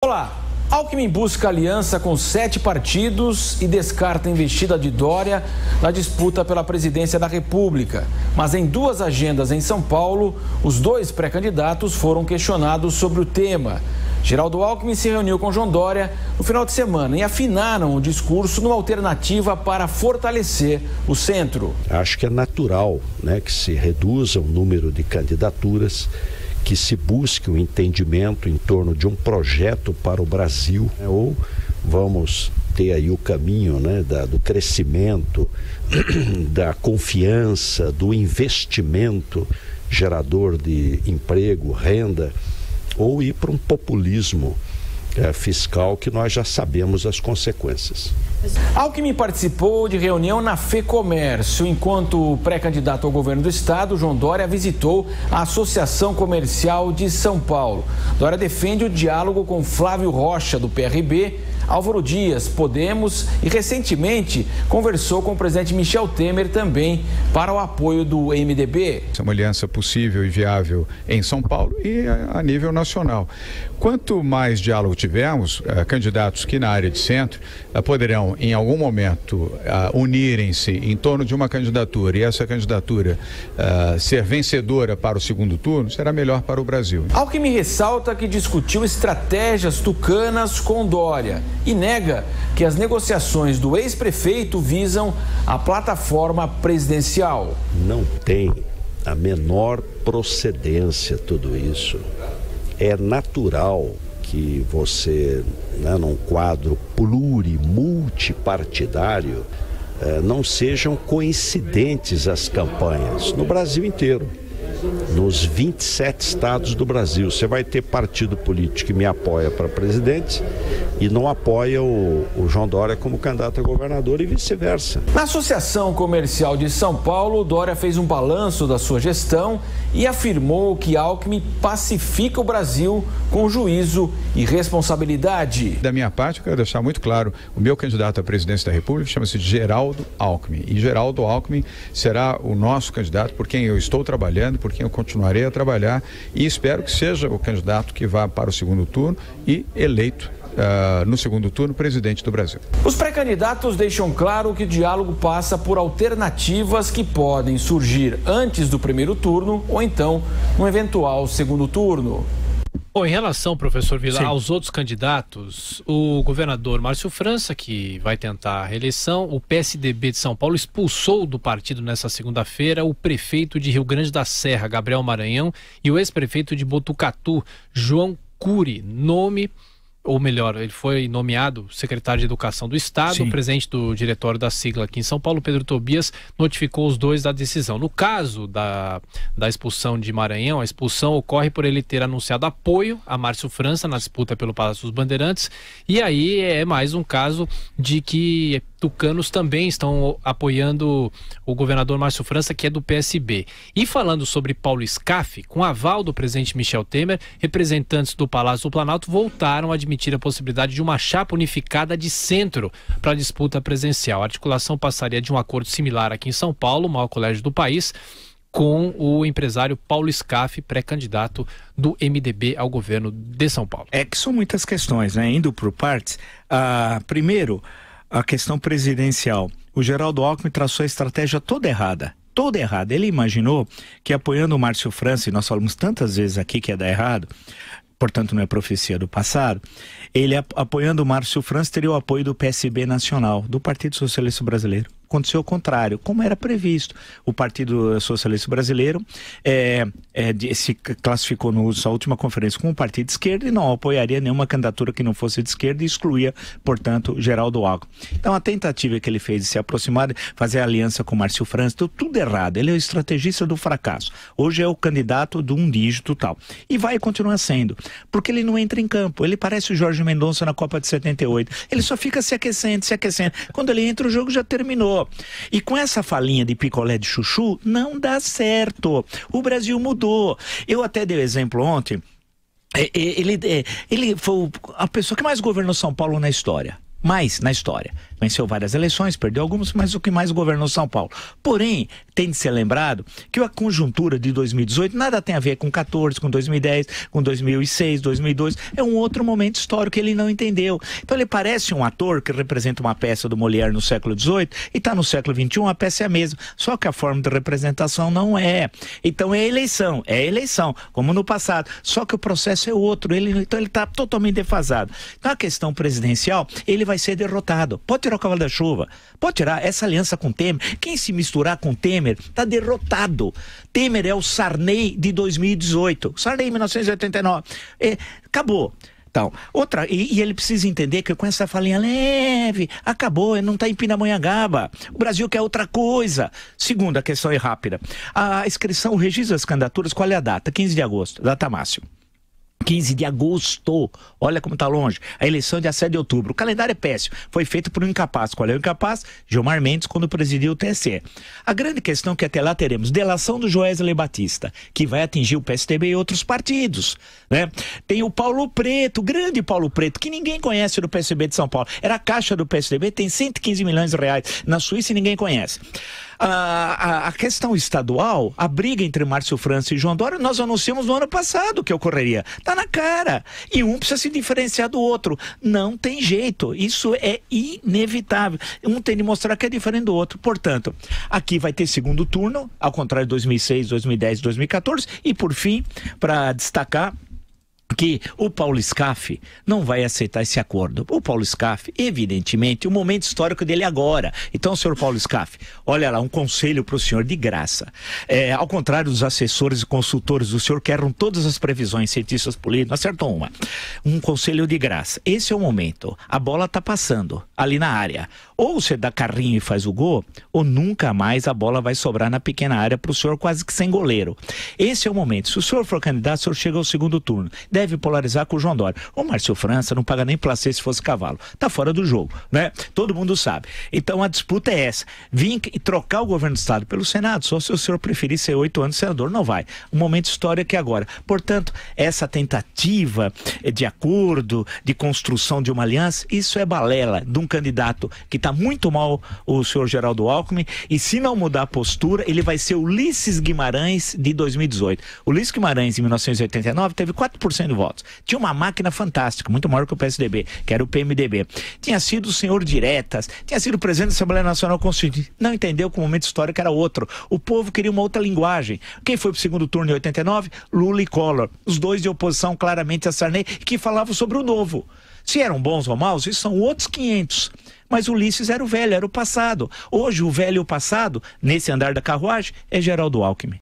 Olá, Alckmin busca aliança com 7 partidos e descarta a investida de Dória na disputa pela presidência da República. Mas em 2 agendas em São Paulo, os 2 pré-candidatos foram questionados sobre o tema. Geraldo Alckmin se reuniu com João Dória no final de semana e afinaram o discurso numa alternativa para fortalecer o centro. Acho que é natural, que se reduza o número de candidaturas, que se busque um entendimento em torno de um projeto para o Brasil, ou vamos ter aí o caminho do crescimento, da confiança, do investimento gerador de emprego, renda, ou ir para um populismo fiscal que nós já sabemos as consequências. Alckmin participou de reunião na FEComércio, enquanto pré-candidato ao governo do estado, João Dória visitou a Associação Comercial de São Paulo. Dória defende o diálogo com Flávio Rocha, do PRB, Álvaro Dias, Podemos, e recentemente conversou com o presidente Michel Temer também para o apoio do MDB. É uma aliança possível e viável em São Paulo e a nível nacional. Quanto mais diálogo tivermos, candidatos que na área de centro poderão em algum momento unirem-se em torno de uma candidatura e essa candidatura ser vencedora para o segundo turno, será melhor para o Brasil. Alckmin ressalta que discutiu estratégias tucanas com Dória e nega que as negociações do ex-prefeito visam a plataforma presidencial. Não tem a menor procedência tudo isso. É natural que você, num quadro multipartidário, não sejam coincidentes as campanhas no Brasil inteiro. Nos 27 estados do Brasil, você vai ter partido político que me apoia para presidente e não apoia o João Dória como candidato a governador e vice-versa. Na Associação Comercial de São Paulo, Dória fez um balanço da sua gestão e afirmou que Alckmin pacifica o Brasil com juízo e responsabilidade. Da minha parte, eu quero deixar muito claro, o meu candidato à presidência da República chama-se Geraldo Alckmin. E Geraldo Alckmin será o nosso candidato por quem eu estou trabalhando, por quem eu continuarei a trabalhar e espero que seja o candidato que vá para o segundo turno e eleito no segundo turno presidente do Brasil. Os pré-candidatos deixam claro que o diálogo passa por alternativas que podem surgir antes do primeiro turno ou então no eventual segundo turno. Bom, em relação, professor Vilar, aos outros candidatos, o governador Márcio França, que vai tentar a reeleição, o PSDB de São Paulo expulsou do partido nessa segunda-feira o prefeito de Rio Grande da Serra, Gabriel Maranhão, e o ex-prefeito de Botucatu, João Cury, ele foi nomeado secretário de Educação do Estado. O presidente do diretório da sigla aqui em São Paulo, Pedro Tobias, notificou os 2 da decisão. No caso da expulsão de Maranhão, a expulsão ocorre por ele ter anunciado apoio a Márcio França na disputa pelo Palácio dos Bandeirantes, e aí é mais um caso de que tucanos também estão apoiando o governador Márcio França, que é do PSB. E falando sobre Paulo Scaff, com aval do presidente Michel Temer, representantes do Palácio do Planalto voltaram a admitir a possibilidade de uma chapa unificada de centro para a disputa presidencial. A articulação passaria de um acordo similar aqui em São Paulo, o maior colégio do país, com o empresário Paulo Scaff, pré-candidato do MDB ao governo de São Paulo. É que são muitas questões, indo por partes. Primeiro, a questão presidencial. O Geraldo Alckmin traçou a estratégia toda errada. Ele imaginou que apoiando o Márcio França, e nós falamos tantas vezes aqui que ia dar errado, portanto não é profecia do passado, ele apoiando o Márcio França teria o apoio do PSB nacional, do Partido Socialista Brasileiro. Aconteceu o contrário, como era previsto. O Partido Socialista Brasileiro se classificou na sua última conferência como um partido de esquerda e não apoiaria nenhuma candidatura que não fosse de esquerda e excluía, portanto, Geraldo Alckmin. Então a tentativa que ele fez de se aproximar, fazer aliança com Márcio França, deu tudo errado. Ele é o estrategista do fracasso. Hoje é o candidato do um dígito tal. E vai continuar sendo, porque ele não entra em campo. Ele parece o Jorge Mendonça na Copa de 78. Ele só fica se aquecendo. Quando ele entra, o jogo já terminou. E com essa falinha de picolé de chuchu, não dá certo. O Brasil mudou. Eu até dei exemplo ontem. Ele foi a pessoa que mais governou São Paulo na história. mais na história. Venceu várias eleições, perdeu algumas, mas o que mais governou São Paulo. Porém, tem de ser lembrado que a conjuntura de 2018 nada tem a ver com 14, com 2010, com 2006, 2002. É um outro momento histórico que ele não entendeu. Então ele parece um ator que representa uma peça do Molière no século XVIII e está no século XXI, a peça é a mesma. Só que a forma de representação não é. Então é eleição, como no passado. Só que o processo é outro. Então ele está totalmente defasado. Então a questão presidencial, ele vai ser derrotado. Pode tirar o cavalo da chuva, pode tirar essa aliança com Temer. Quem se misturar com Temer está derrotado. Temer é o Sarney de 2018, Sarney em 1989. Acabou. Então, e ele precisa entender que com essa falinha leve, acabou, ele não está em Pindamonhangaba. O Brasil quer outra coisa. Segunda questão é rápida. A inscrição, o registro das candidaturas, qual é a data? 15 de agosto, data máxima. 15 de agosto, olha como está longe. A eleição é dia 7 de outubro. O calendário é péssimo. Foi feito por um incapaz. Qual é o incapaz? Gilmar Mendes, quando presidiu o TSE. A grande questão é que até lá teremos delação do Joesley Batista, que vai atingir o PSDB e outros partidos, né? Tem o Paulo Preto, o grande Paulo Preto, que ninguém conhece do PSDB de São Paulo. Era a caixa do PSDB, tem 115 milhões de reais. Na Suíça ninguém conhece. A questão estadual, a briga entre Márcio França e João Dória, nós anunciamos no ano passado que ocorreria. Tá na cara. E um precisa se diferenciar do outro. Não tem jeito. Isso é inevitável. Um tem de mostrar que é diferente do outro. Portanto, aqui vai ter segundo turno, ao contrário de 2006, 2010, 2014. E, por fim, para destacar que o Paulo Scaff não vai aceitar esse acordo. O Paulo Scaff, evidentemente, o momento histórico dele é agora. Então, senhor Paulo Scaff, olha lá, um conselho para o senhor de graça. Ao contrário dos assessores e consultores do senhor que erram todas as previsões, cientistas políticos, acertou uma. Um conselho de graça. Esse é o momento. A bola está passando ali na área. Ou você dá carrinho e faz o gol, ou nunca mais a bola vai sobrar na pequena área para o senhor quase que sem goleiro. Esse é o momento. Se o senhor for candidato, o senhor chega ao segundo turno. Deve polarizar com o João Dória. O Márcio França não paga nem placê se fosse cavalo. Tá fora do jogo, né? Todo mundo sabe. Então a disputa é essa. Vim trocar o governo do estado pelo Senado, só se o senhor preferir ser 8 anos senador, não vai. Um momento histórico é agora. Portanto, essa tentativa de acordo, de construção de uma aliança, isso é balela de um candidato que está muito mal, o senhor Geraldo Alckmin, e se não mudar a postura, ele vai ser o Ulisses Guimarães de 2018. O Ulisses Guimarães, em 1989, teve 4% de votos. Tinha uma máquina fantástica, muito maior que o PSDB, que era o PMDB. Tinha sido o senhor diretas, tinha sido presidente da Assembleia Nacional Constituinte. Não entendeu que o momento histórico era outro. O povo queria uma outra linguagem. Quem foi pro segundo turno em 89? Lula e Collor. Os dois de oposição claramente a Sarney, que falavam sobre o novo. Se eram bons ou maus, isso são outros 500. Mas o Ulisses era o velho, era o passado. Hoje o velho e o passado, nesse andar da carruagem, é Geraldo Alckmin.